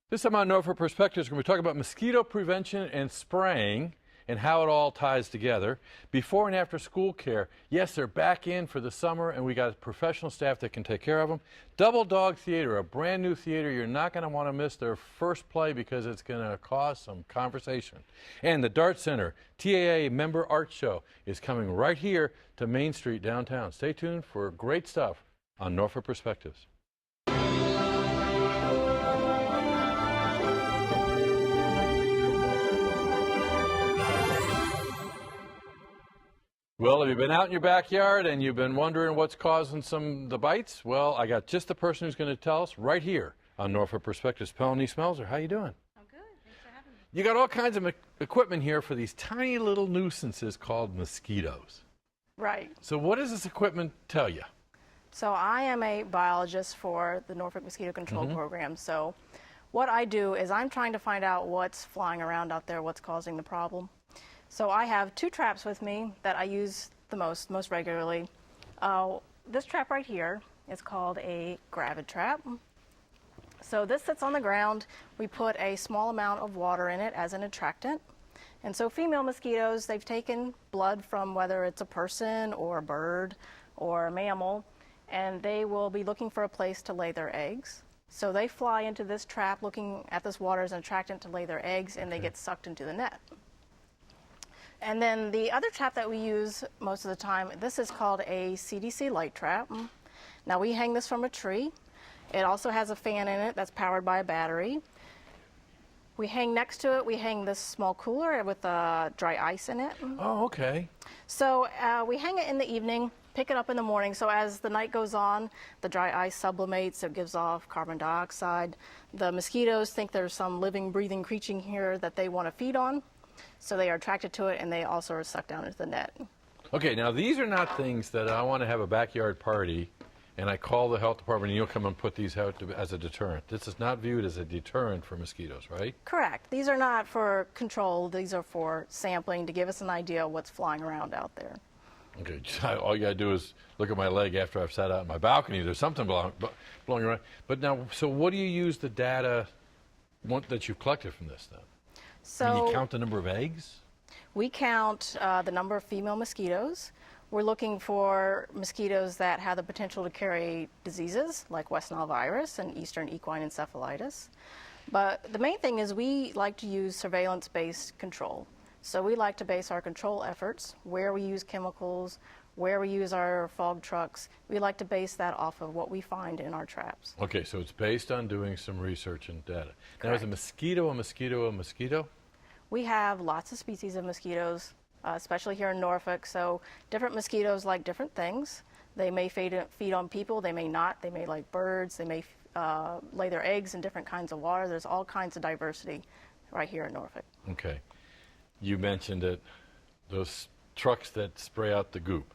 This time on Norfolk Perspectives, we're going to talk about mosquito prevention and spraying and how it all ties together. Before and after school care, yes, they're back in for the summer, and we got professional staff that can take care of them. Double Dog Theater, a brand new theater. You're not going to want to miss their first play because it's going to cause some conversation. And the Dart Center, TAA Member Art Show, is coming right here to Main Street downtown. Stay tuned for great stuff on Norfolk Perspectives. Well, have you been out in your backyard and you've been wondering what's causing the bites? Well, I got just the person who's going to tell us right here on Norfolk Perspectives. Pelanie Smelser, how you doing? I'm good. Thanks for having me. You got all kinds of equipment here for these tiny little nuisances called mosquitoes. Right. So what does this equipment tell you? So I am a biologist for the Norfolk Mosquito Control Program. So what I do is I'm trying to find out what's flying around out there, what's causing the problem. So I have two traps with me that I use the most regularly. This trap right here is called a gravid trap. So this sits on the ground. We put a small amount of water in it as an attractant. And so female mosquitoes, they've taken blood from whether it's a person or a bird or a mammal, and they will be looking for a place to lay their eggs. So they fly into this trap looking at this water as an attractant to lay their eggs, and they get sucked into the net. And then the other trap that we use most of the time, this is called a CDC light trap. Now we hang this from a tree. It also has a fan in it that's powered by a battery. We hang next to it, we hang this small cooler with dry ice in it. Oh, okay. So we hang it in the evening, pick it up in the morning. So as the night goes on, the dry ice sublimates, it gives off carbon dioxide. The mosquitoes think there's some living, breathing creature here that they want to feed on. So they are attracted to it, and they also are sucked down into the net. Okay, now these are not things that I want to have a backyard party and I call the health department and you'll come and put these out as a deterrent. This is not viewed as a deterrent for mosquitoes, right? Correct. These are not for control. These are for sampling to give us an idea of what's flying around out there. Okay, all you got to do is look at my leg after I've sat out on my balcony. There's something blowing around. But now, so what do you use the data that you've collected from this then? So you count the number of eggs? We count the number of female mosquitoes. We're looking for mosquitoes that have the potential to carry diseases like West Nile virus and Eastern equine encephalitis. But the main thing is we like to use surveillance-based control. So we like to base our control efforts, where we use chemicals, where we use our fog trucks. We like to base that off of what we find in our traps. Okay, so it's based on doing some research and data. Correct. Now, is a mosquito a mosquito a mosquito? We have lots of species of mosquitoes, especially here in Norfolk. So different mosquitoes like different things. They may feed on people, they may not. They may like birds, they may lay their eggs in different kinds of water. There's all kinds of diversity right here in Norfolk. Okay. You mentioned it, those trucks that spray out the goop.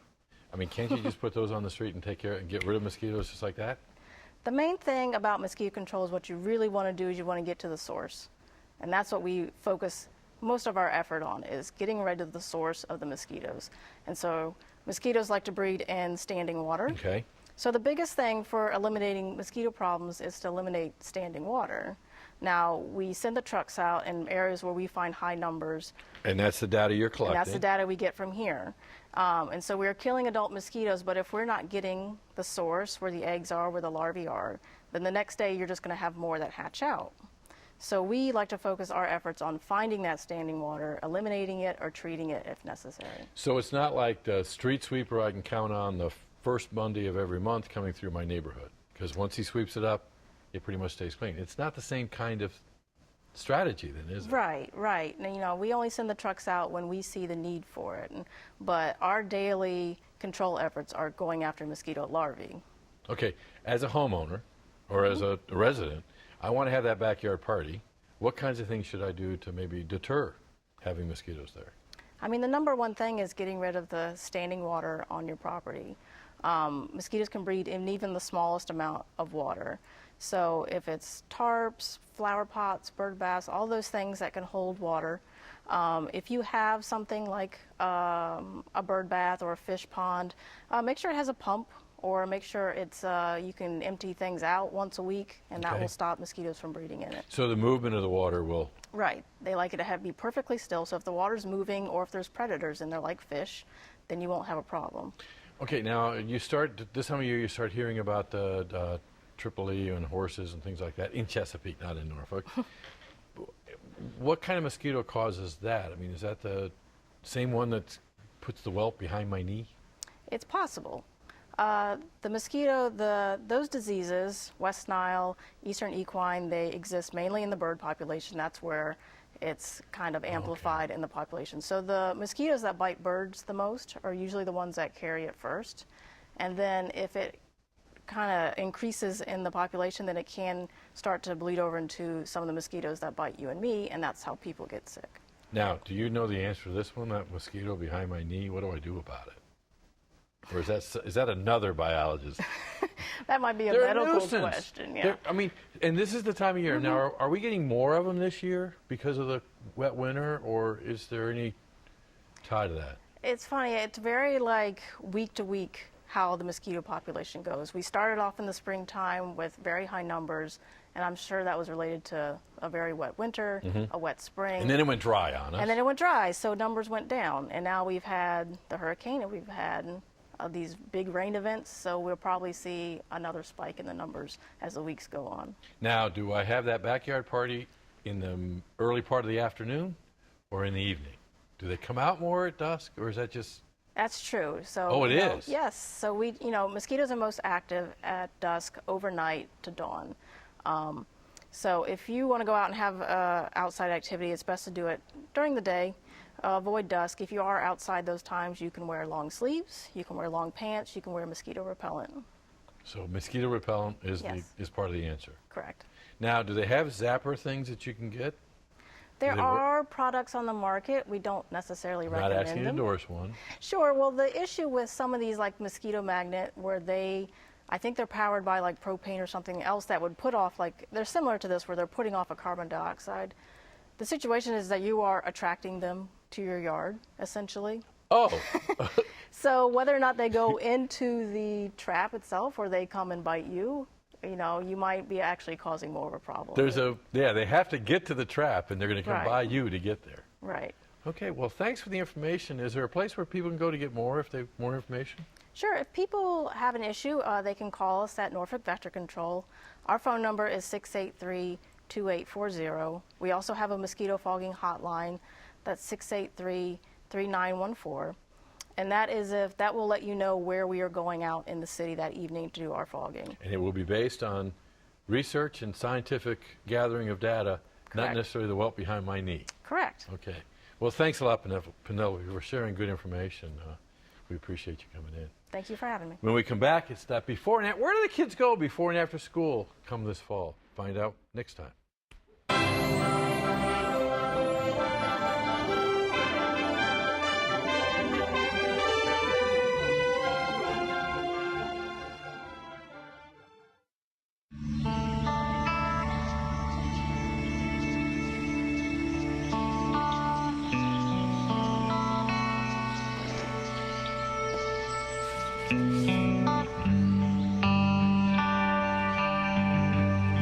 I mean, can't you just put those on the street and take care and get rid of mosquitoes just like that? The main thing about mosquito control is what you really want to do is you want to get to the source. And that's what we focus most of our effort on, is getting rid of the source of the mosquitoes. And so mosquitoes like to breed in standing water. Okay. So the biggest thing for eliminating mosquito problems is to eliminate standing water. Now, we send the trucks out in areas where we find high numbers. And that's the data you're collecting? And that's the data we get from here. And so we're killing adult mosquitoes, but if we're not getting the source where the eggs are, where the larvae are, then the next day you're just going to have more that hatch out. So we like to focus our efforts on finding that standing water, eliminating it, or treating it if necessary. So it's not like the street sweeper I can count on the first Monday of every month coming through my neighborhood, because once he sweeps it up, it pretty much stays clean. It's not the same kind of strategy then, is it? Right, right. Now, you know, we only send the trucks out when we see the need for it, but our daily control efforts are going after mosquito larvae. Okay, as a homeowner or as a resident, I want to have that backyard party. What kinds of things should I do to maybe deter having mosquitoes there? I mean, the number one thing is getting rid of the standing water on your property. Mosquitoes can breed in even the smallest amount of water. So if it's tarps, flower pots, bird baths, all those things that can hold water. If you have something like a bird bath or a fish pond, make sure it has a pump or make sure it's you can empty things out once a week, and that Okay. will stop mosquitoes from breeding in it. So the movement of the water will. Right. They like it to be perfectly still, so if the water's moving or if there's predators in there like fish, then you won't have a problem. Okay, now you start, this time of year you start hearing about the triple E and horses and things like that in Chesapeake, not in Norfolk. What kind of mosquito causes that? I mean, is that the same one that puts the welt behind my knee? It's possible. The mosquito, those diseases, West Nile, Eastern equine, they exist mainly in the bird population. That's where it's kind of amplified in the population. So the mosquitoes that bite birds the most are usually the ones that carry it first. And then if it kind of increases in the population, then it can start to bleed over into some of the mosquitoes that bite you and me, and that's how people get sick. Now, do you know the answer to this one, that mosquito behind my knee? What do I do about it? Or is that another biologist? That might be a They're medical nuisance. question, yeah. I mean, and this is the time of year. Now, are we getting more of them this year because of the wet winter, or is there any tie to that? It's funny, it's very like week to week how the mosquito population goes. We started off in the springtime with very high numbers, and I'm sure that was related to a very wet winter, a wet spring. And then it went dry on us. And then it went dry, so numbers went down. And now we've had the hurricane, and we've had these big rain events, so we'll probably see another spike in the numbers as the weeks go on. Now, do I have that backyard party in the early part of the afternoon or in the evening? Do they come out more at dusk, or is that just... That's true. So, Oh, it is? Yes. So mosquitoes are most active at dusk, overnight to dawn. So if you want to go out and have outside activity, it's best to do it during the day. Avoid dusk. If you are outside those times, you can wear long sleeves, you can wear long pants, you can wear mosquito repellent. So mosquito repellent is Yes. is part of the answer. Correct. Now, do they have zapper things that you can get? There Do they work? are products on the market. We don't necessarily Not recommend asking you to them. endorse one. Sure. Well, the issue with some of these, like mosquito magnet, where I think they're powered by like propane or something else that would put off, like, they're similar to this where they're putting off a carbon dioxide. The situation is that you are attracting them to your yard, essentially. Oh, So whether or not they go into the trap itself or they come and bite you, you might be actually causing more of a problem. they have to get to the trap, and they're going to come Right. by you to get there. Right. Okay, well, thanks for the information. Is there a place where people can go to get more more information? Sure. If people have an issue, they can call us at Norfolk Vector Control. Our phone number is 683-2840. We also have a mosquito fogging hotline. That's 683-3914. And that will let you know where we are going out in the city that evening to do our fogging. And it will be based on research and scientific gathering of data, not Correct. necessarily the welt behind my knee. Correct. Okay. Well, thanks a lot, Penelope. We're sharing good information. We appreciate you coming in. Thank you for having me. When we come back, it's that before and after. Where do the kids go before and after school come this fall? Find out next time.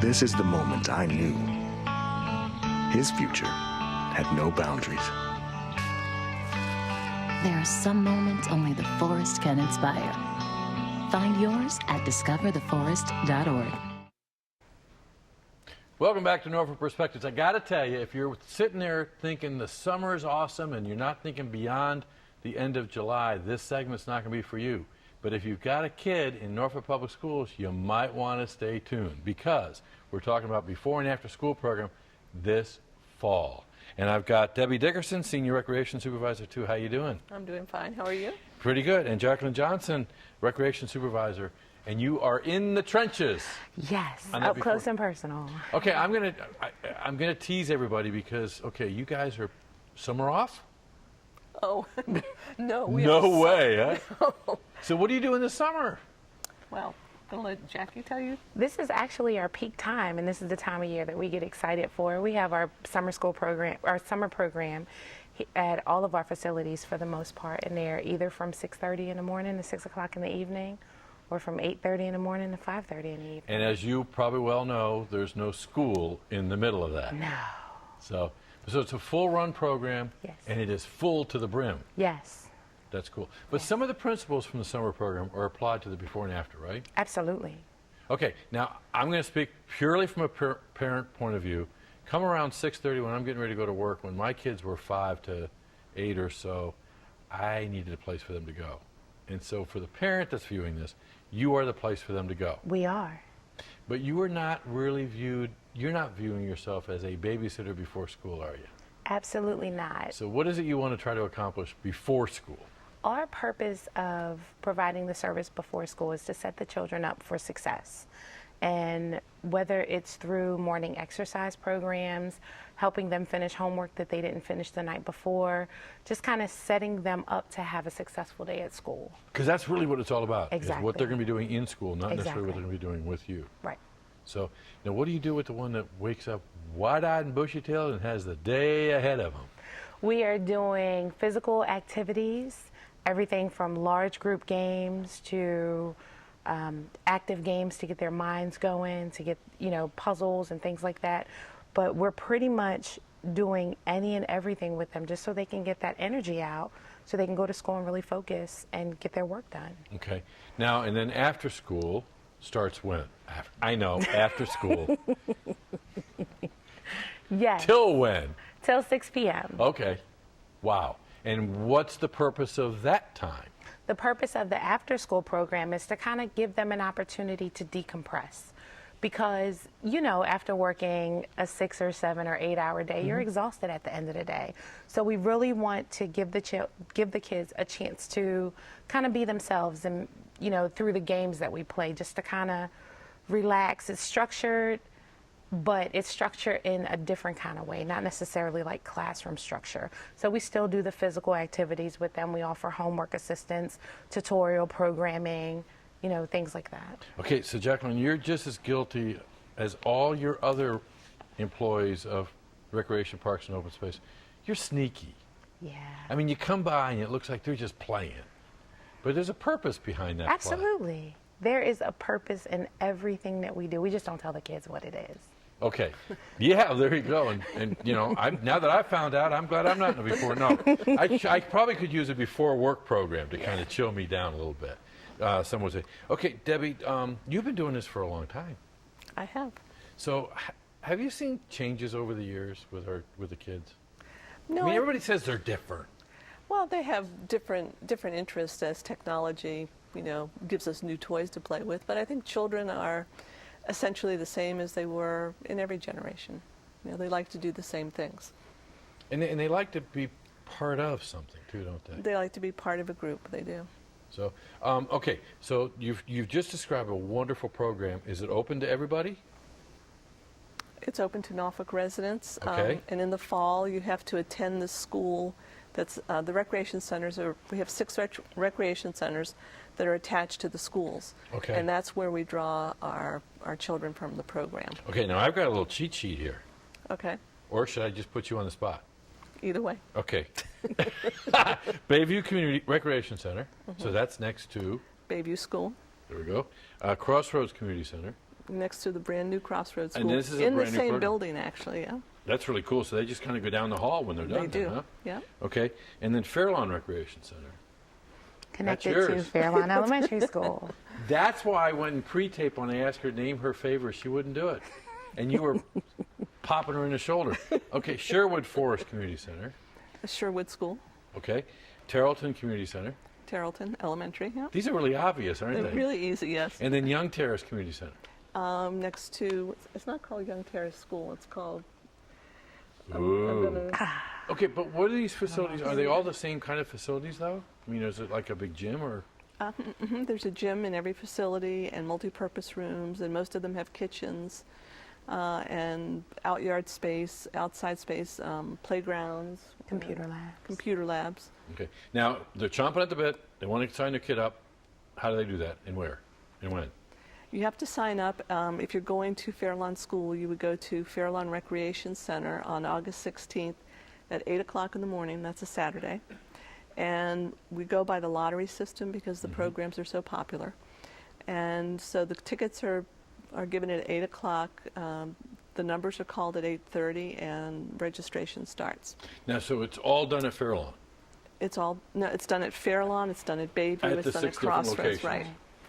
This is the moment I knew. His future had no boundaries. There are some moments only the forest can inspire. Find yours at discovertheforest.org. Welcome back to Norfolk Perspectives. I got to tell you, if you're sitting there thinking the summer is awesome and you're not thinking beyond the end of July, this segment's not going to be for you. But if you've got a kid in Norfolk Public Schools, you might want to stay tuned because we're talking about before and after school program this fall. And I've got Debbie Dickerson, Senior Recreation Supervisor, too. How you doing? I'm doing fine. How are you? Pretty good. And Jacqueline Johnson, Recreation Supervisor. And you are in the trenches. Yes, On that up close before- and personal. Okay, I'm gonna tease everybody because you guys are summer off. Oh, no. No way, huh? So what are you doing this summer? Well, I'll let Jackie tell you. This is actually our peak time, and this is the time of year that we get excited for. We have our summer program at all of our facilities for the most part, and they're either from 6:30 in the morning to 6 o'clock in the evening, or from 8:30 in the morning to 5:30 in the evening. And as you probably well know, there's no school in the middle of that. No. So it's a full run program, Yes. and it is full to the brim. Yes, That's cool. But some of the principles from the summer program are applied to the before and after, right? absolutely. Okay, now I'm going to speak purely from a parent point of view. Come around 6:30 when I'm getting ready to go to work, when my kids were 5 to 8 or so, I needed a place for them to go. And so for the parent that's viewing this, you are the place for them to go. We are. But you are not really you're not viewing yourself as a babysitter before school, are you? Absolutely not. So what is it you want to try to accomplish before school? Our purpose of providing the service before school is to set the children up for success. And whether it's through morning exercise programs, helping them finish homework that they didn't finish the night before, just kind of setting them up to have a successful day at school. Because that's really what it's all about, is what Exactly. they're going to be doing in school, not necessarily what Exactly. they're going to be doing with you. Right. So now what do you do with the one that wakes up wide-eyed and bushy-tailed and has the day ahead of them? We are doing physical activities, everything from large group games to active games to get their minds going, to get, puzzles and things like that. But we're pretty much doing any and everything with them just so they can get that energy out, so they can go to school and really focus and get their work done. Okay. Now, and then after school starts when? I know, after school. Yes. Till when? Till 6 p.m. Okay. Wow. And what's the purpose of that time? The purpose of the after-school program is to kind of give them an opportunity to decompress. Because, after working a 6 or 7 or 8 hour day, you're exhausted at the end of the day. So we really want to give the kids a chance to kind of be themselves and, through the games that we play, just to kind of relax. It's structured, but it's structured in a different kind of way, not necessarily like classroom structure. So we still do the physical activities with them. We offer homework assistance, tutorial programming, things like that. Okay, so Jacqueline, you're just as guilty as all your other employees of Recreation Parks and Open Space. You're sneaky. Yeah. I mean, you come by and it looks like they're just playing. But there's a purpose behind that play. Absolutely. There is a purpose in everything that we do. We just don't tell the kids what it is. Okay. Yeah, there you go. And now that I found out, I'm glad I'm not in the before. No, I probably could use a before work program to kind of chill me down a little bit. Someone would say, okay, Debbie, you've been doing this for a long time. I have. So have you seen changes over the years with the kids? No, I mean, everybody says they're different. well, they have different interests as technology, gives us new toys to play with. But I think children are essentially the same as they were in every generation. They like to do the same things. And they like to be part of something too, don't they? They like to be part of a group. They do. So, okay, so you've just described a wonderful program. Is it open to everybody? It's open to Norfolk residents. Okay. And in the fall, you have to attend the school. That's the recreation centers. We have 6 recreation centers that are attached to the schools. Okay. And that's where we draw our children from the program. Okay, now I've got a little cheat sheet here. Okay. Or should I just put you on the spot? Either way. Okay. Bayview Community Recreation Center. So that's next to, Bayview School, there we go, Crossroads Community Center. next to the brand new Crossroads And School. this is a in the brand new same program. building, actually, yeah. That's really cool. So they just kind of go down the hall when they're done. They do, then, huh? yeah. Okay. And then Fairlawn Recreation Center. Connected That's to yours. Fairlawn Elementary School. That's why when pre-tape, when they asked her to name her favorite, she wouldn't do it. And you were popping her in the shoulder. Okay, Sherwood Forest Community Center. The Sherwood School, Okay. Tarleton Community Center. Tarleton Elementary, yeah. These are really obvious, aren't They're they? really easy, yes. And then Young Terrace Community Center. Next to, it's not called Young Terrace School, it's called, Ooh. Okay, but what are these facilities? Are they all the same kind of facilities, though? I mean, is it like a big gym or? there's a gym in every facility and multi-purpose rooms, and most of them have kitchens and outside space, playgrounds, Computer labs. Okay. Now, they're chomping at the bit. They want to sign their kid up. How do they do that and where and when? You have to sign up. If you're going to Fairlawn School, you would go to Fairlawn Recreation Center on August 16th at 8 o'clock in the morning. That's a Saturday. And we go by the lottery system because the programs are so popular. And so the tickets are given at 8 o'clock. The numbers are called at 8:30, and registration starts. Now, so it's all done at Fairlawn? It's done at Fairlawn, it's done at Bayview, At it's the done 6 at different Crossroads, locations. right?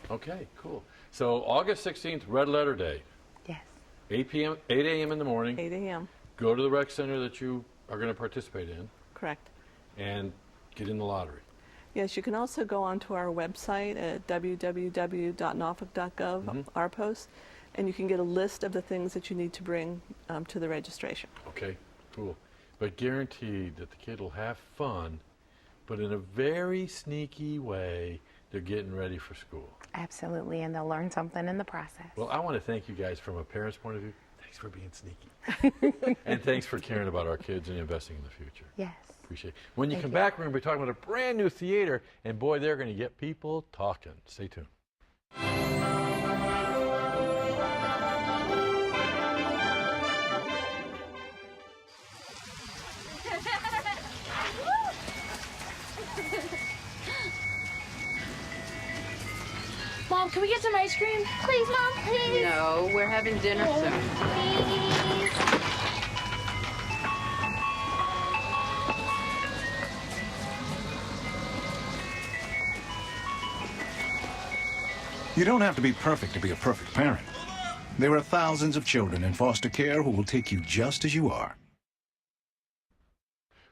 Okay, cool. So August 16th, Red Letter Day, Yes. 8 a.m. in the morning. 8 a.m., Go to the rec center that you are going to participate in correct. and get in the lottery. Yes, you can also go onto our website at www.norfolk.gov, our post, and you can get a list of the things that you need to bring to the registration. Okay, cool. But guaranteed that the kid will have fun, but in a very sneaky way, they're getting ready for school. Absolutely, and they'll learn something in the process. Well, I want to thank you guys from a parent's point of view. Thanks for being sneaky. And thanks for caring about our kids and investing in the future. Yes. Appreciate it. When you come back, we're going to be talking about a brand new theater, and boy, they're going to get people talking. Stay tuned. Mom, can we get some ice cream? Please, Mom, please. No, we're having dinner soon. Please. You don't have to be perfect to be a perfect parent. There are thousands of children in foster care who will take you just as you are.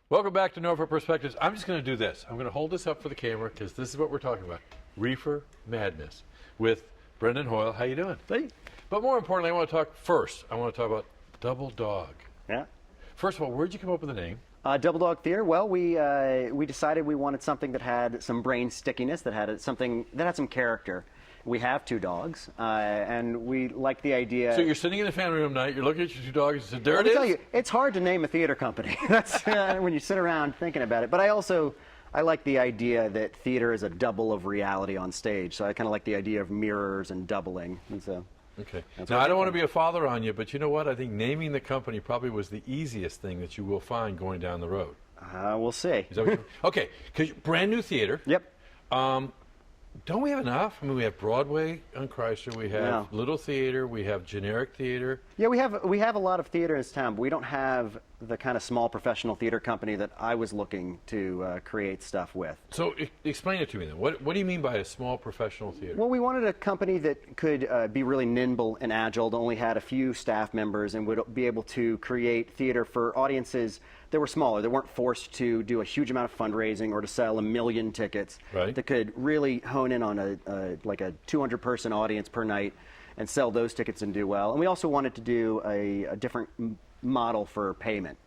Welcome back to Norfolk Perspectives. I'm just going to do this. I'm going to hold this up for the camera because this is what we're talking about. Reefer Madness with Brendan Hoyle. How you doing? Hey. But more importantly, I want to talk about Double Dog. Yeah. First of all, where'd you come up with the name? Double Dog Theater. Well, we decided we wanted something that had some brain stickiness, that had some character. We have 2 dogs, and we like the idea. So you're sitting in the family room night, you're looking at your 2 dogs, and said, there Let it me is? tell you, it's hard to name a theater company. That's when you sit around thinking about it. But I like the idea that theater is a double of reality on stage. So I kind of like the idea of mirrors and doubling. And so. Okay. Now, I don't want to be a father on you, but you know what? I think naming the company probably was the easiest thing that you will find going down the road. We'll see. Is that what okay, because brand new theater. Yep. Don't we have enough? I mean, we have Broadway on Chrysler, we have No. Little Theater, we have generic theater. Yeah, we have a lot of theater in this town, but we don't have the kind of small professional theater company that I was looking to create stuff with. So explain it to me then. What do you mean by a small professional theater? Well, we wanted a company that could be really nimble and agile, that only had a few staff members and would be able to create theater for audiences that were smaller, that weren't forced to do a huge amount of fundraising or to sell 1 million tickets, Right. that could really hone in on a 200-person audience per night and sell those tickets and do well. And we also wanted to do a different model for payment.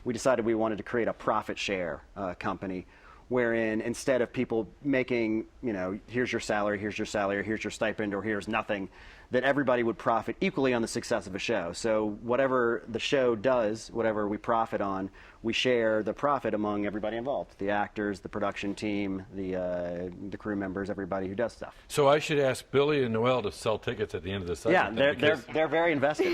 We decided we wanted to create a profit share company wherein instead of people making, here's your salary, here's your stipend, or here's nothing, that everybody would profit equally on the success of a show. So whatever the show does, whatever we profit on, we share the profit among everybody involved, the actors, the production team, the crew members, everybody who does stuff. So I should ask Billy and Noel to sell tickets at the end of the segment. Yeah, then, they're very invested.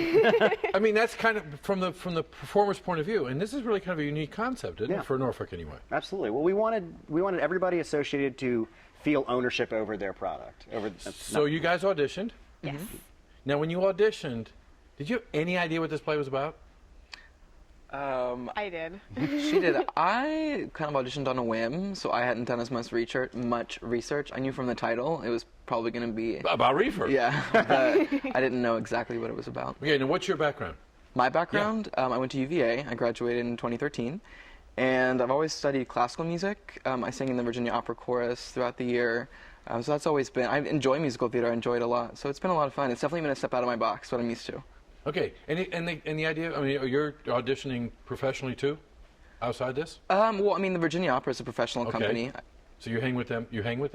I mean, that's kind of from the performer's point of view, and this is really kind of a unique concept, isn't Yeah. it, for Norfolk anyway? Absolutely. Well, we wanted everybody associated to feel ownership over their product. So you guys auditioned. Yes. Now, when you auditioned, did you have any idea what this play was about? I did. She did. I kind of auditioned on a whim, so I hadn't done as much research. I knew from the title it was probably going to be About Reefer. Yeah, but I didn't know exactly what it was about. Okay, now what's your background? My background, I went to UVA. I graduated in 2013, and I've always studied classical music. I sang in the Virginia Opera Chorus throughout the year. So that's always been, I enjoy musical theater, I enjoy it a lot. So it's been a lot of fun. It's definitely been a step out of my box, what I'm used to. Okay, and the idea, I mean, you're auditioning professionally too, outside this? Well, I mean, the Virginia Opera is a professional company. So you hang with them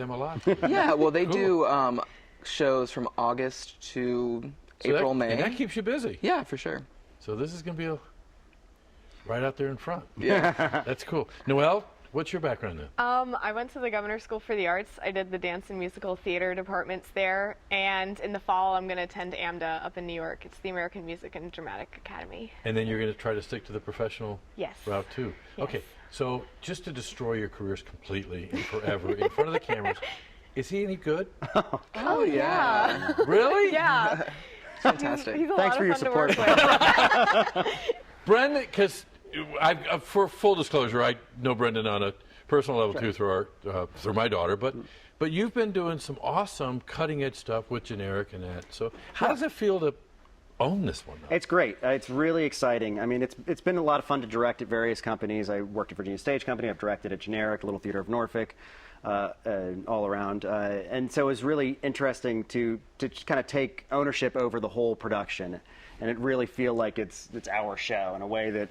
a lot? Yeah, well, they Cool. do shows from August to So April, May. And that keeps you busy. Yeah, for sure. So this is going to be right out there in front. Yeah. That's cool. Noelle, what's your background then? I went to the Governor's School for the Arts. I did the dance and musical theater departments there. And in the fall, I'm going to attend AMDA up in New York. It's the American Music and Dramatic Academy. And then you're going to try to stick to the professional Yes. route too. Yes. Okay, so just to destroy your careers completely and forever in front of the cameras, Is he any good? Oh, yeah. Really? Yeah. Fantastic. He's a Thanks lot for of your fun to work support. with. Brendan, because for full disclosure, I know Brendan on a personal level too through my daughter, but you've been doing some awesome cutting edge stuff with generic and that. So how does it feel to own this one now? It's great. It's really exciting. I mean, it's been a lot of fun to direct at various companies. I worked at Virginia Stage Company. I've directed at Generic, Little Theater of Norfolk, all around. And so it was really interesting to kind of take ownership over the whole production. And it really feel like it's our show in a way that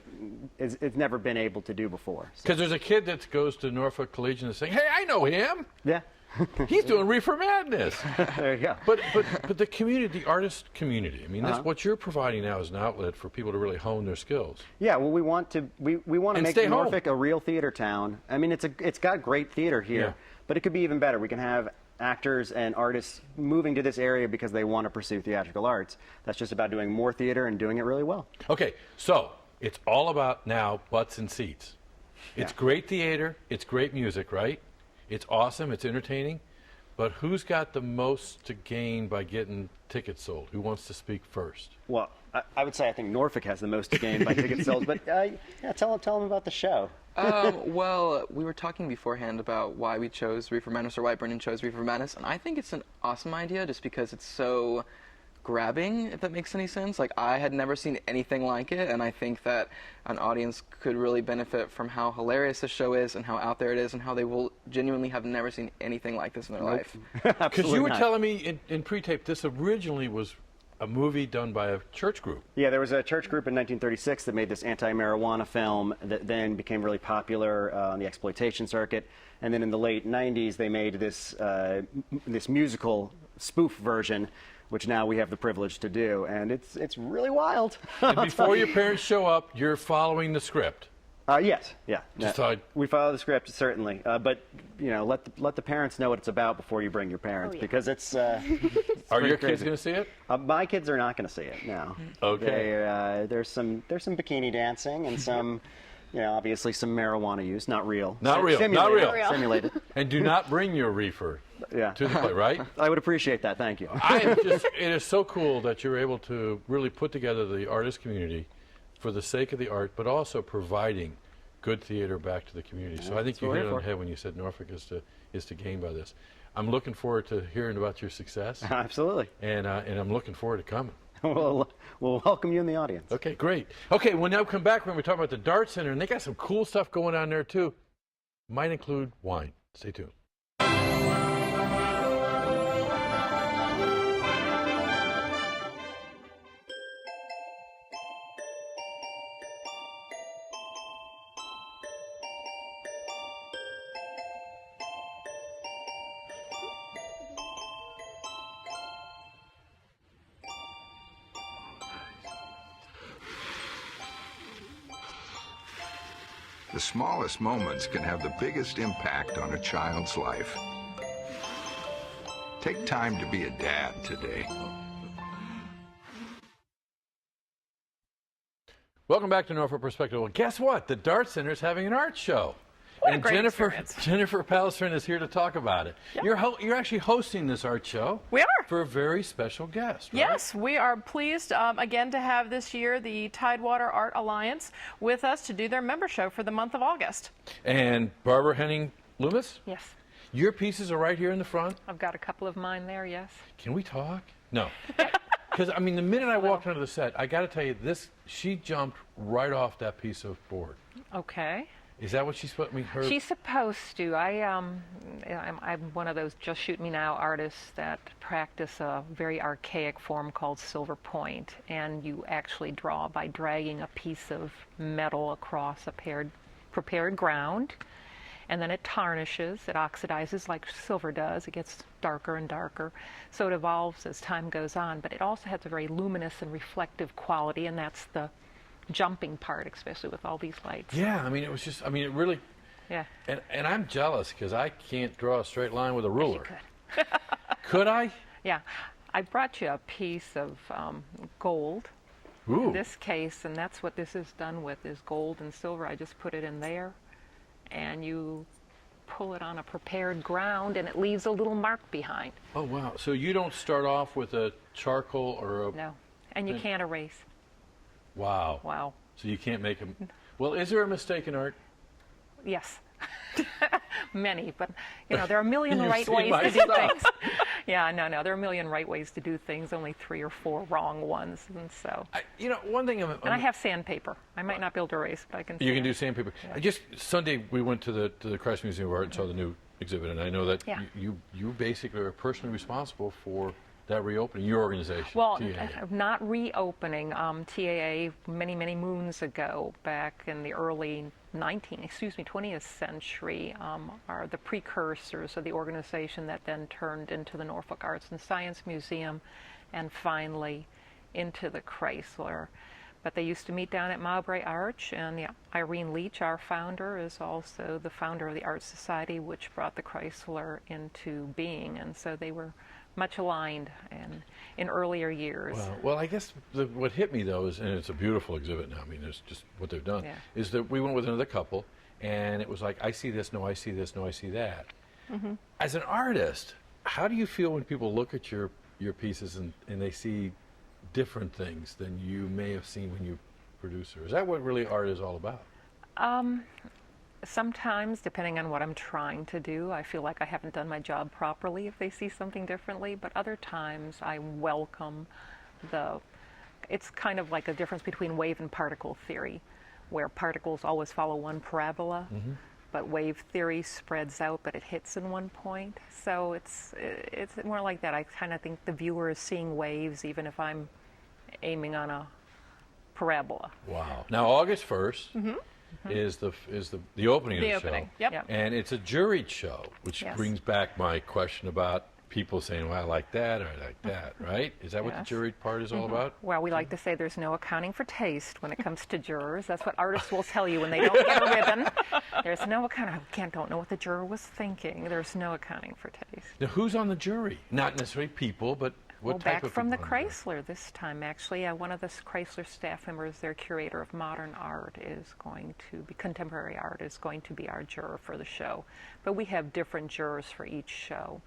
it's never been able to do before. Because there's a kid that goes to Norfolk Collegiate and saying, "Hey, I know him. Yeah. He's doing Reefer Madness." There you go. But the community, the artist community. I mean, that's what you're providing now is an outlet for people to really hone their skills. Yeah, well, we want to And make stay home. Norfolk a real theater town. I mean, it's got great theater here, Yeah. but it could be even better. We can have actors and artists moving to this area because they want to pursue theatrical arts. That's just about doing more theater and doing it really well. Okay, so it's all about now butts and seats. It's great theater, it's great music, right? It's awesome, it's entertaining, but who's got the most to gain by getting tickets sold? Who wants to speak first? Well, I would say I think Norfolk has the most to gain by ticket sales, but yeah, tell them about the show. Well, we were talking beforehand about why we chose Reefer Madness or why Brendan chose Reefer Madness, and I think it's an awesome idea just because it's so grabbing, if that makes any sense. Like, I had never seen anything like it, and I think that an audience could really benefit from how hilarious this show is and how out there it is and how they will genuinely have never seen anything like this in their life. Because you were telling me in pre-tape this originally was a movie done by a church group. Yeah, there was a church group in 1936 that made this anti-marijuana film that then became really popular on the exploitation circuit. And then in the late 90s, they made this this musical spoof version, which now we have the privilege to do. And it's really wild. And before your parents show up, you're following the script. Yes, yeah. We follow the script, certainly. But, you know, let the parents know what it's about before you bring your parents, because it's Are your kids going to see it? My kids are not going to see it, no. Okay. There's some bikini dancing and some, you know, obviously some marijuana use, not real. Not real, Simulated, not real. Simulated. And do not bring your reefer to the play, right? I would appreciate that, thank you. It is so cool that you're able to really put together the artist community for the sake of the art, but also providing good theater back to the community. So I think you hit it on the head when you said Norfolk is to gain by this. I'm looking forward to hearing about your success. Absolutely. And I'm looking forward to coming. We'll welcome you in the audience. Okay, great. Okay, we'll now come back when we talk about the Dart Center, and they got some cool stuff going on there too. Might include wine. Stay tuned. The smallest moments can have the biggest impact on a child's life. Take time to be a dad today. Welcome back to Norfolk Perspective. Well, guess what? The Dart Center is having an art show. What a and great Jennifer experience. Palestrin is here to talk about it. Yep. You're actually hosting this art show. We are. For a very special guest, right? Yes, we are pleased again to have this year the Tidewater Art Alliance with us to do their member show for the month of August. And Barbara Henning Loomis? Yes. Your pieces are right here in the front. I've got a couple of mine there, yes. Can we talk? No. Because, I mean, the minute I walked onto the set, I got to tell you, she jumped right off that piece of board. Okay. Is that what she's put me? She's supposed to. I'm one of those just shoot me now artists that practice a very archaic form called silver point, and you actually draw by dragging a piece of metal across a prepared ground, and then it tarnishes, it oxidizes like silver does. It gets darker and darker, so it evolves as time goes on. But it also has a very luminous and reflective quality, and that's the jumping part, especially with all these lights. Yeah, I mean, it was just, I mean, it really, yeah. And I'm jealous because I can't draw a straight line with a ruler. Yes, you could. Could I? Yeah. I brought you a piece of gold. Ooh. In this case, and that's what this is done with, is gold and silver. I just put it in there, and you pull it on a prepared ground, and it leaves a little mark behind. Oh, wow. So you don't start off with a charcoal or a... No, and you can't erase. Wow. Wow. So you can't make them... Well, is there a mistake in art? Yes. Many, but there are a million You've right seen ways my to do stuff. things. Yeah, no, there are a million right ways to do things, only 3 or 4 wrong ones, and so. One thing and I have sandpaper. I might not be able to erase, but I can. You can do sandpaper. Yeah. Sunday we went to the Christ Museum of Art and saw the new exhibit, and I know that Yeah. you basically are personally responsible for that reopening, your organization. Well, TAA. not reopening. TAA many moons ago, back in the early 20th century, are the precursors of the organization that then turned into the Norfolk Arts and Science Museum, and finally into the Chrysler. But they used to meet down at Mowbray Arch, and Irene Leach, our founder, is also the founder of the Art Society, which brought the Chrysler into being, and so they were much aligned in earlier years. Well, I guess what hit me though is, and it's a beautiful exhibit now. I mean, it's just what they've done. Yeah. Is that we went with another couple, and it was like, I see this, no, I see this, no, I see that. Mm-hmm. As an artist, how do you feel when people look at your pieces and they see different things than you may have seen when you produce her? Is that what really art is all about? Sometimes, depending on what I'm trying to do, I feel like I haven't done my job properly if they see something differently, but other times I welcome it's kind of like a difference between wave and particle theory, where particles always follow one parabola, but wave theory spreads out, but it hits in one point. So it's more like that. I kind of think the viewer is seeing waves, even if I'm aiming on a parabola. Wow. Now, August 1st is the opening of the opening. show. Yep. And it's a juried show, which Yes. brings back my question about people saying, well, I like that or I like that, right? Is that what the Yes. juried part is all about? Well, we like to say there's no accounting for taste when it comes to jurors. That's what artists will tell you when they don't get a ribbon. There's no accounting. I don't know what the juror was thinking. There's no accounting for taste. Now, who's on the jury? Not necessarily people, but what type Back of from the people on jury? Chrysler this time, actually. One of the Chrysler staff members, their curator of modern art, is going to be, contemporary art, is going to be our juror for the show. But we have different jurors for each show.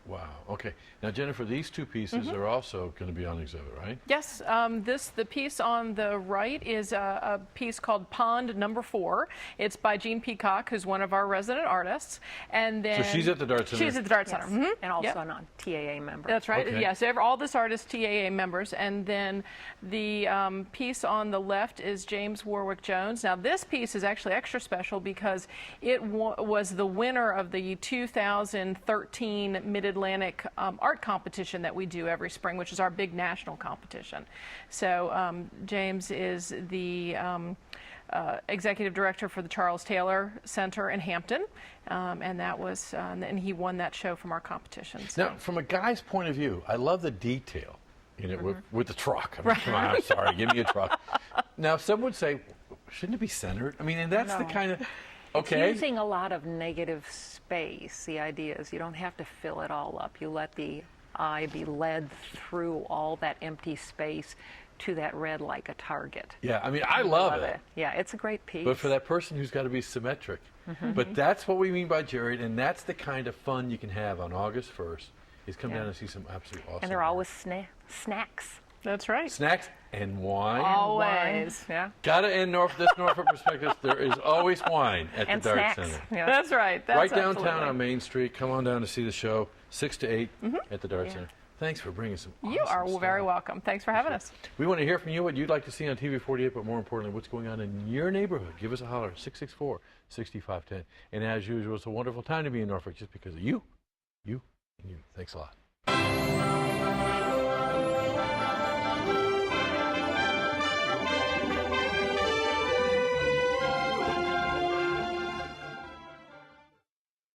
Wow. Okay. Now, Jennifer, these two pieces are also going to be on exhibit, right? Yes, the piece on the right is a piece called Pond Number 4. It's by Jean Peacock, who's one of our resident artists. And then So she's at the Dart Center. She's at the Dart Center. Yes. Mhm. And also Yep. a TAA member. That's right. Okay. Yes, all this artists TAA members, and then the piece on the left is James Warwick Jones. Now this piece is actually extra special because it was the winner of the 2013 Mid-Atlantic art competition that we do every spring, which is our big national competition. So James is the executive director for the Charles Taylor Center in Hampton, and that was, and he won that show from our competition. So. Now, from a guy's point of view, I love the detail in it with the truck. I mean, come on, I'm sorry, give me a truck. Now, some would say, shouldn't it be centered? I mean, and that's the kind of, okay. It's using a lot of negative space. The idea is you don't have to fill it all up. You let the eye be led through all that empty space to that red like a target. Yeah, I mean, I love it. Yeah, it's a great piece. But for that person who's got to be symmetric. But that's what we mean by juried, and that's the kind of fun you can have on August 1st, is come down and see some absolute awesome And there are art. always snacks. That's right. Snacks and wine. Always. Yeah. Gotta end this Norfolk Perspectives. There is always wine at And the Dart snacks. Center. Yeah. That's right. That's Right downtown absolutely. on Main Street. Come on down to see the show, 6 to 8 at the Dart Yeah. Center. Thanks for bringing some You awesome are stuff. very welcome. Thanks for having us. We want to hear from you, what you'd like to see on TV 48, but more importantly, what's going on in your neighborhood. Give us a holler, 664-6510. And as usual, it's a wonderful time to be in Norfolk just because of you, and you. Thanks a lot.